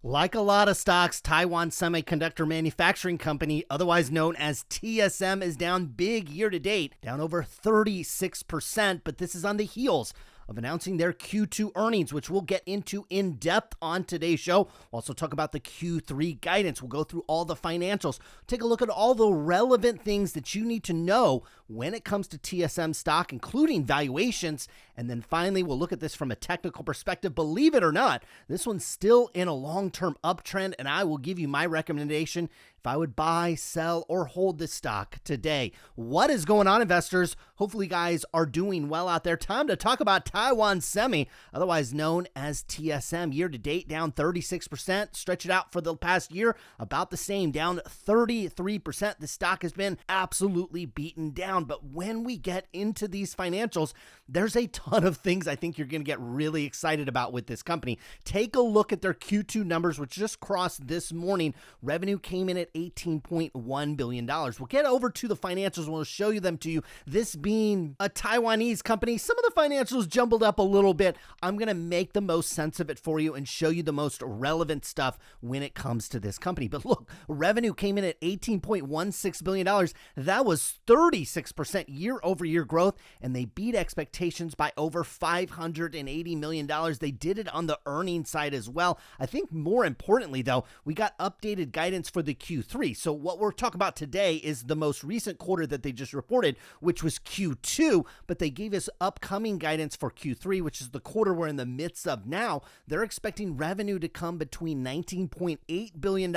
Like a lot of stocks, Taiwan Semiconductor Manufacturing Company, otherwise known as TSM, is down big year to date, down over 36%, but this is on the heels of announcing their Q2 earnings, which we'll get into in depth on today's show. We'll also talk about the Q3 guidance. We'll go through all the financials, take a look at all the relevant things that you need to know when it comes to TSM stock, including valuations. And then finally, we'll look at this from a technical perspective. Believe it or not, this one's still in a long-term uptrend, and I will give you my recommendation if I would buy, sell, or hold this stock today. What is going on, investors? Hopefully, you guys are doing well out there. Time to talk about Taiwan Semi, otherwise known as TSM. Year to date, down 36%. Stretch it out for the past year, about the same, down 33%. The stock has been absolutely beaten down. But when we get into these financials, there's a ton of things I think you're going to get really excited about with this company. Take a look at their Q2 numbers, which just crossed this morning. Revenue came in at $18.1 billion. We'll get over to the financials. We'll show you them to you. This being a Taiwanese company, some of the financials jumbled up a little bit. I'm going to make the most sense of it for you and show you the most relevant stuff when it comes to this company. But look, revenue came in at $18.16 billion. That was 36% year-over-year growth, and they beat expectations by over $580 million. They did it on the earnings side as well. I think more importantly, though, we got updated guidance for the Q3. So what we're talking about today is the most recent quarter that they just reported, which was Q2, but they gave us upcoming guidance for Q3, which is the quarter we're in the midst of now. They're expecting revenue to come between $19.8 billion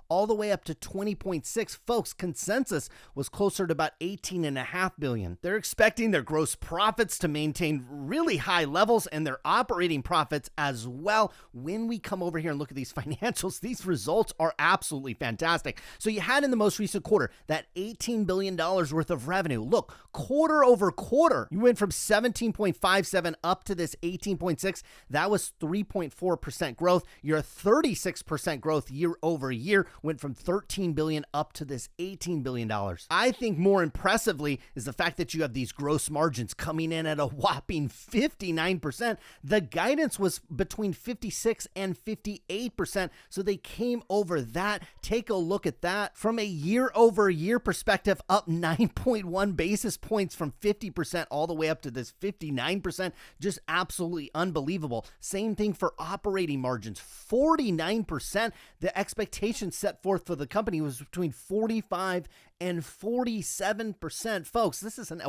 all the way up to $20.6. Folks, consensus was closer to about $18.5 billion. They're expecting their gross profits to maintain really high levels and their operating profits as well. When we come over here and look at these financials, these results are absolutely fantastic. So you had in the most recent quarter that $18 billion worth of revenue. Look, quarter over quarter, you went from 17.57 up to this 18.6. That was 3.4% growth. Your 36% growth year over year went from $13 billion up to this $18 billion. I think more impressively is the fact that you have these gross margins coming in at a whopping 59%. The guidance was between 56 and 58%, so they came over that. Take a look at that. From a year-over-year perspective, up 9.1 basis points from 50% all the way up to this 59%. Just absolutely unbelievable. Same thing for operating margins, 49%. The expectation set forth for the company was between 45 and 47%. Folks, this isn't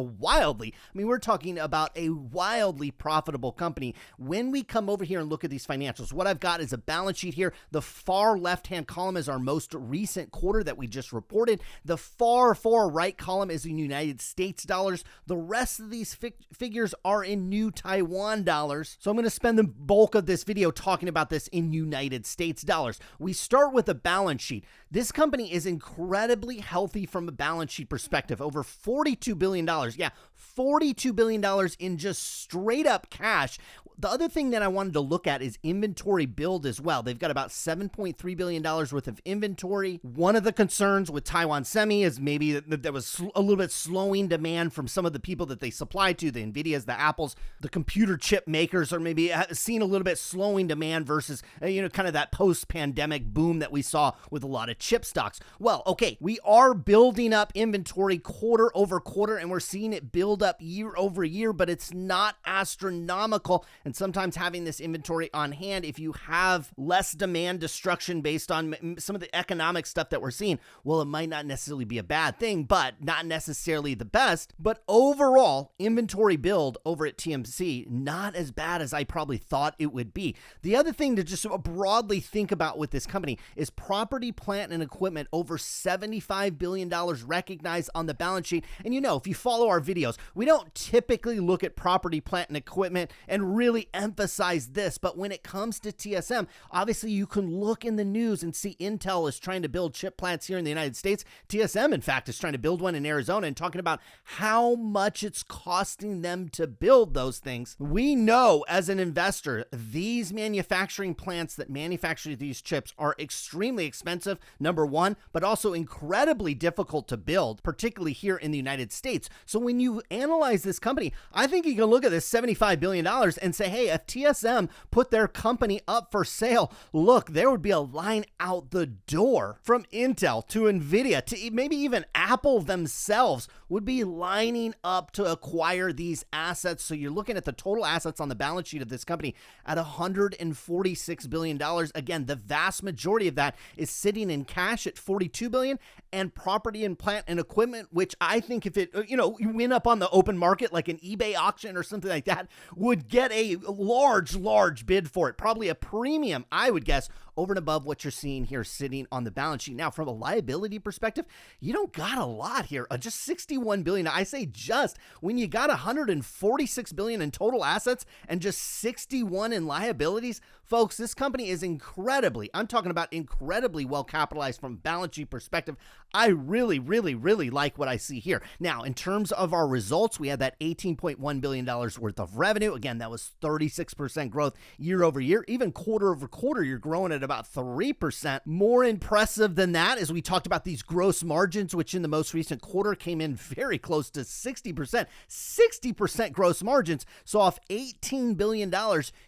we're talking about a wildly profitable company. When we come over here and look at these financials, what I've got is a balance sheet here. The far left-hand column is our most recent quarter that we just reported. The far right column is in United States dollars. The rest of these figures are in new Taiwan dollars. So I'm going to spend the bulk of this video talking about this in United States dollars. We start with a balance sheet. This company is incredibly healthy from a balance sheet perspective. Over $42 billion. Yeah, $42 billion in just straight up cash. The other thing that I wanted to look at is inventory build as well. They've got about $7.3 billion worth of inventory. One of the concerns with Taiwan Semi is maybe that there was a little bit slowing demand from some of the people that they supply to, the NVIDIAs, the Apples, the computer chip makers, or maybe seeing a little bit slowing demand versus, kind of that post-pandemic boom that we saw with a lot of chip stocks. Well, okay, we are building up inventory quarter over quarter, and we're seeing it build up year over year, but it's not astronomical. And sometimes having this inventory on hand, if you have less demand destruction based on some of the economic stuff that we're seeing, well, it might not necessarily be a bad thing, but not necessarily the best. But overall, inventory build over at TMC, not as bad as I probably thought it would be. The other thing to just broadly think about with this company is property, plant, and equipment, over $75 billion recognized on the balance sheet. And if you follow our videos, we don't typically look at property, plant, and equipment and really emphasize this, but when it comes to TSM, obviously you can look in the news and see Intel is trying to build chip plants here in the United States. TSM, in fact, is trying to build one in Arizona and talking about how much it's costing them to build those things. We know as an investor, these manufacturing plants that manufacture these chips are extremely expensive, number one, but also incredibly difficult difficult to build, particularly here in the United States. So when you analyze this company, I think you can look at this $75 billion and say, hey, if TSM put their company up for sale, look, there would be a line out the door from Intel to NVIDIA to maybe even Apple themselves would be lining up to acquire these assets. So you're looking at the total assets on the balance sheet of this company at $146 billion. Again, the vast majority of that is sitting in cash at $42 billion and property and plant and equipment, which I think if it, you win up on the open market, like an eBay auction or something like that, would get a large bid for it. Probably a premium, I would guess, over and above what you're seeing here sitting on the balance sheet. Now, from a liability perspective, you don't got a lot here. Just $61 billion. I say just when you got $146 billion in total assets and just 61 in liabilities, folks, this company is incredibly well capitalized from a balance sheet perspective. I really like what I see here. Now, in terms of our results, we had that $18.1 billion worth of revenue. Again, that was 36% growth year over year. Even quarter over quarter, you're growing at about 3%. More impressive than that, as we talked about these gross margins, which in the most recent quarter came in very close to 60%. 60% gross margins. So off $18 billion,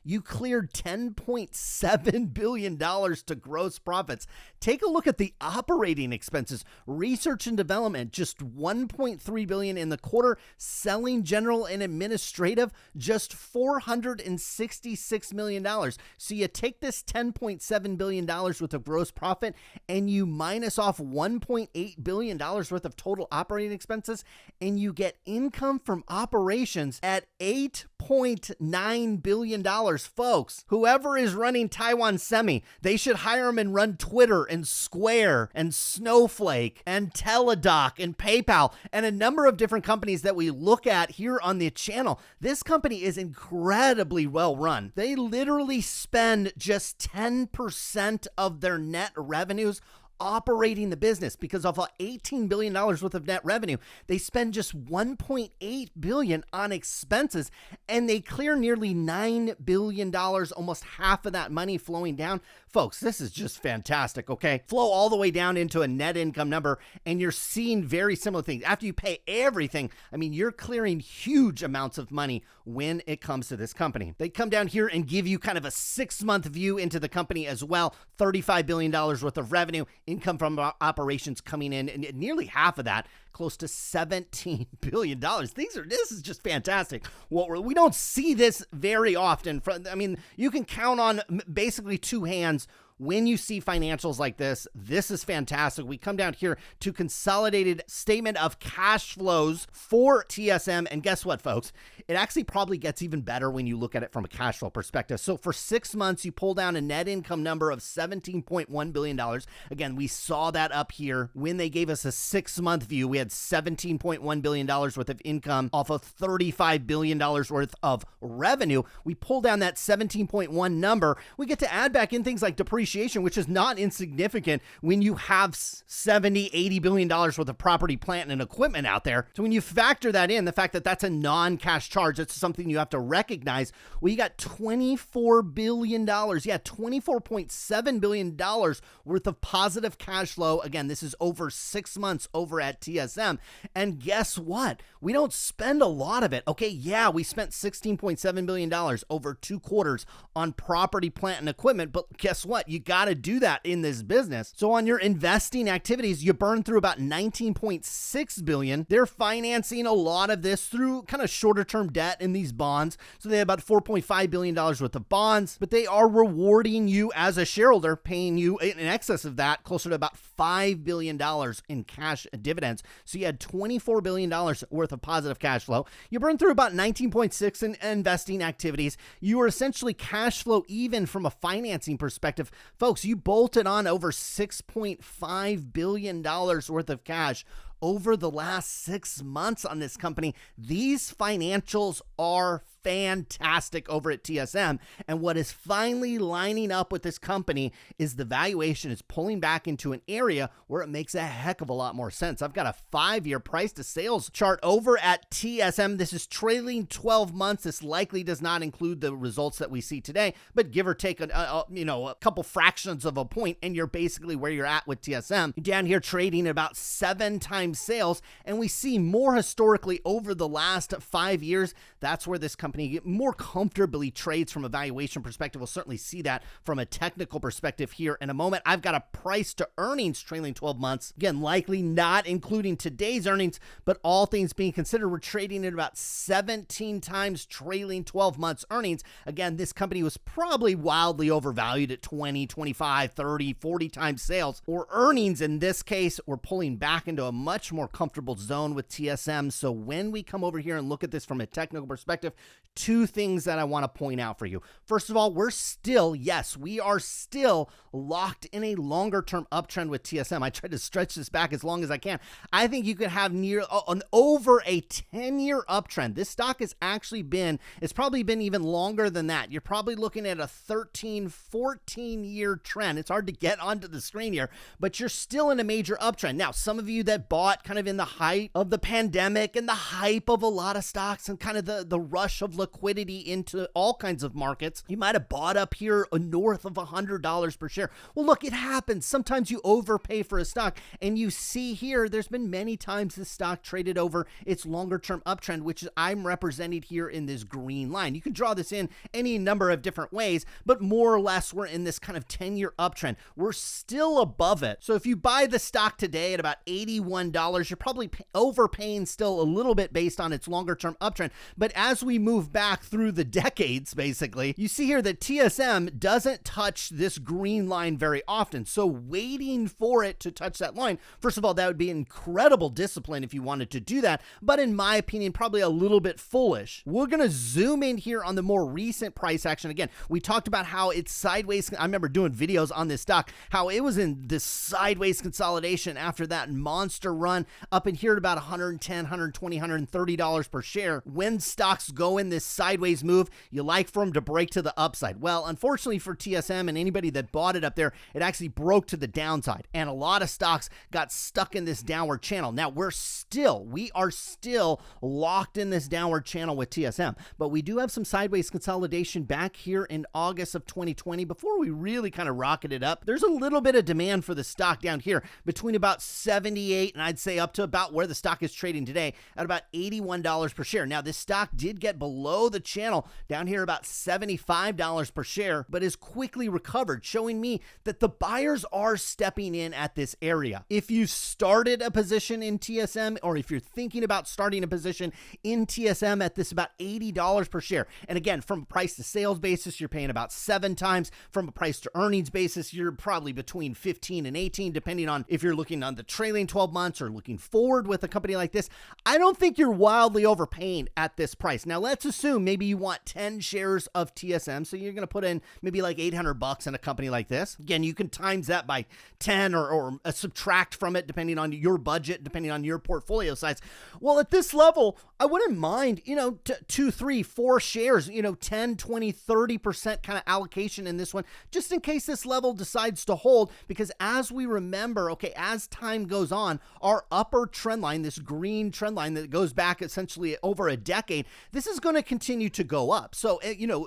you cleared $10.7 billion to gross profits. Take a look at the operating expenses. Research and development, just $1.3 billion in the quarter. Selling, general, and administrative, just $466 million. So you take this $10.7 billion worth of gross profit and you minus off $1.8 billion worth of total operating expenses, and you get income from operations at $8.9 billion. Folks, whoever is running Taiwan Semi, they should hire them and run Twitter and Square and Snowflake and Teladoc and PayPal and a number of different companies that we look at here on the channel. This company is incredibly well run. They literally spend just 10% of their net revenues operating the business, because of $18 billion worth of net revenue, they spend just $1.8 billion on expenses, and they clear nearly $9 billion, almost half of that money flowing down. Folks, this is just fantastic, okay? Flow all the way down into a net income number, and you're seeing very similar things. After you pay everything, I mean, you're clearing huge amounts of money when it comes to this company. They come down here and give you kind of a 6-month view into the company as well. $35 billion worth of revenue, income from operations coming in, and nearly half of that, close to $17 billion. This is just fantastic. We don't see this very often. I mean, you can count on basically two hands when you see financials like this. This is fantastic. We come down here to consolidated statement of cash flows for TSM. And guess what, folks? It actually probably gets even better when you look at it from a cash flow perspective. So for 6 months, you pull down a net income number of $17.1 billion. Again, we saw that up here when they gave us a 6-month view. We had $17.1 billion worth of income off of $35 billion worth of revenue. We pull down that 17.1 number. We get to add back in things like depreciation, which is not insignificant when you have $70-80 billion worth of property, plant, and equipment out there. So when you factor that in, the fact that that's a non-cash charge, it's something you have to recognize. Well, you got $24 billion. Yeah, $24.7 billion worth of positive cash flow. Again, this is over 6 months over at TSM. And guess what? We don't spend a lot of it. Okay, yeah, we spent $16.7 billion over 2 quarters on property, plant, and equipment, but guess what? You got to do that in this business. So on your investing activities, you burn through about $19.6 billion. They're financing a lot of this through kind of shorter term debt in these bonds. So they have about $4.5 billion worth of bonds, but they are rewarding you as a shareholder, paying you in excess of that, closer to about $5 billion in cash dividends. So you had $24 billion worth of positive cash flow. You burn through about 19.6 in investing activities. You are essentially cash flow even from a financing perspective. Folks, you bolted on over $6.5 billion worth of cash over the last 6 months on this company. These financials are fantastic over at TSM. And what is finally lining up with this company is the valuation is pulling back into an area where it makes a heck of a lot more sense. I've got a 5-year price to sales chart over at TSM. This is trailing 12 months. This likely does not include the results that we see today, but give or take a couple fractions of a point, and you're basically where you're at with TSM. Down here trading at about 7 times sales, and we see more historically over the last 5 years. That's where this company more comfortably trades from a valuation perspective. We'll certainly see that from a technical perspective here in a moment. I've got a price to earnings trailing 12 months. Again, likely not including today's earnings, but all things being considered, we're trading at about 17 times trailing 12 months earnings. Again, this company was probably wildly overvalued at 20, 25, 30, 40 times sales or earnings. In this case, we're pulling back into a much more comfortable zone with TSM. So when we come over here and look at this from a technical perspective, 2 things that I want to point out for you. First of all, we are still locked in a longer term uptrend with TSM. I tried to stretch this back as long as I can. I think you could have over a 10-year uptrend. This stock has actually it's probably been even longer than that. You're probably looking at a 13, 14-year trend. It's hard to get onto the screen here, but you're still in a major uptrend. Now, some of you that bought kind of in the height of the pandemic and the hype of a lot of stocks and kind of the rush of liquidity into all kinds of markets, you might have bought up here north of $100 per share. Well, look, it happens. Sometimes you overpay for a stock, and you see here, there's been many times this stock traded over its longer term uptrend, which I'm represented here in this green line. You can draw this in any number of different ways, but more or less we're in this kind of 10-year uptrend. We're still above it. So if you buy the stock today at about $81, you're probably overpaying still a little bit based on its longer term uptrend. But as we move back through the decades, basically, you see here that TSM doesn't touch this green line very often. So waiting for it to touch that line, first of all, that would be incredible discipline if you wanted to do that. But in my opinion, probably a little bit foolish. We're going to zoom in here on the more recent price action. Again, we talked about how it's sideways. I remember doing videos on this stock, how it was in this sideways consolidation after that monster run up in here at about $110, $120, $130 per share. When stocks go in this sideways move, you like for them to break to the upside. Well, unfortunately for TSM and anybody that bought it up there, it actually broke to the downside, and a lot of stocks got stuck in this downward channel. Now, we are still locked in this downward channel with TSM, but we do have some sideways consolidation back here in August of 2020 before we really kind of rocketed up. There's a little bit of demand for the stock down here between about 78 and I'd say up to about where the stock is trading today at about $81 per share. Now, this stock did get below the channel down here about $75 per share, but is quickly recovered, showing me that the buyers are stepping in at this area. If you started a position in TSM, or if you're thinking about starting a position in TSM at this about $80 per share, and again, from a price to sales basis, you're paying about 7 times. From a price to earnings basis, you're probably between 15 and 18, depending on if you're looking on the trailing 12 months or looking forward with a company like this. I don't think you're wildly overpaying at this price. Now, let's assume maybe you want 10 shares of TSM, so you're going to put in maybe like $800 in a company like this. Again, you can times that by 10 or subtract from it depending on your budget, depending on your portfolio size. Well, at this level, I wouldn't mind, 2, 3, 4 shares, 10, 20, 30% kind of allocation in this one, just in case this level decides to hold, because as we remember, as time goes on, our upper trend line, this green trend line that goes back essentially over a decade, this is going to continue to go up. So,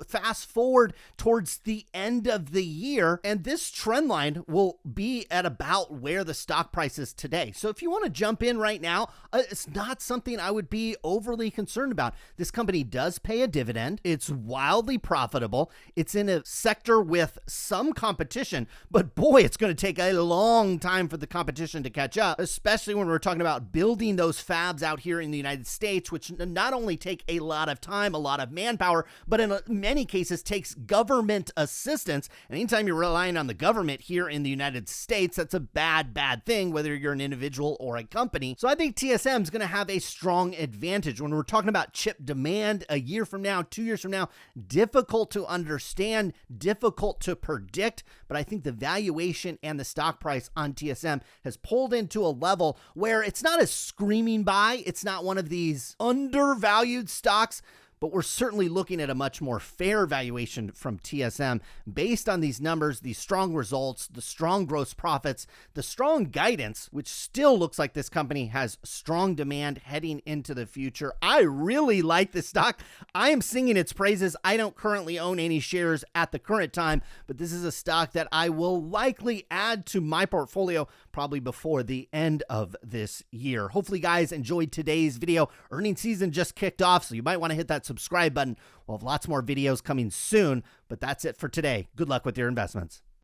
fast forward towards the end of the year, and this trend line will be at about where the stock price is today. So if you want to jump in right now, it's not something I would be overly concerned about. This company does pay a dividend. It's wildly profitable. It's in a sector with some competition, but boy, it's going to take a long time for the competition to catch up, especially when we're talking about building those fabs out here in the United States, which not only take a lot of time, a lot of manpower, but in many cases takes government assistance. And anytime you're relying on the government here in the United States, that's a bad thing, whether you're an individual or a company. So I think TSM is going to have a strong advantage when we're talking about chip demand a year from now, 2 years from now. Difficult to understand, difficult to predict, but I think the valuation and the stock price on TSM has pulled into a level where it's not a screaming buy. It's not one of these undervalued stocks, but we're certainly looking at a much more fair valuation from TSM based on these numbers, these strong results, the strong gross profits, the strong guidance, which still looks like this company has strong demand heading into the future. I really like this stock. I am singing its praises. I don't currently own any shares at the current time, but this is a stock that I will likely add to my portfolio probably before the end of this year. Hopefully, guys, enjoyed today's video. Earnings season just kicked off, so you might want to hit that subscribe button. We'll have lots more videos coming soon, but that's it for today. Good luck with your investments.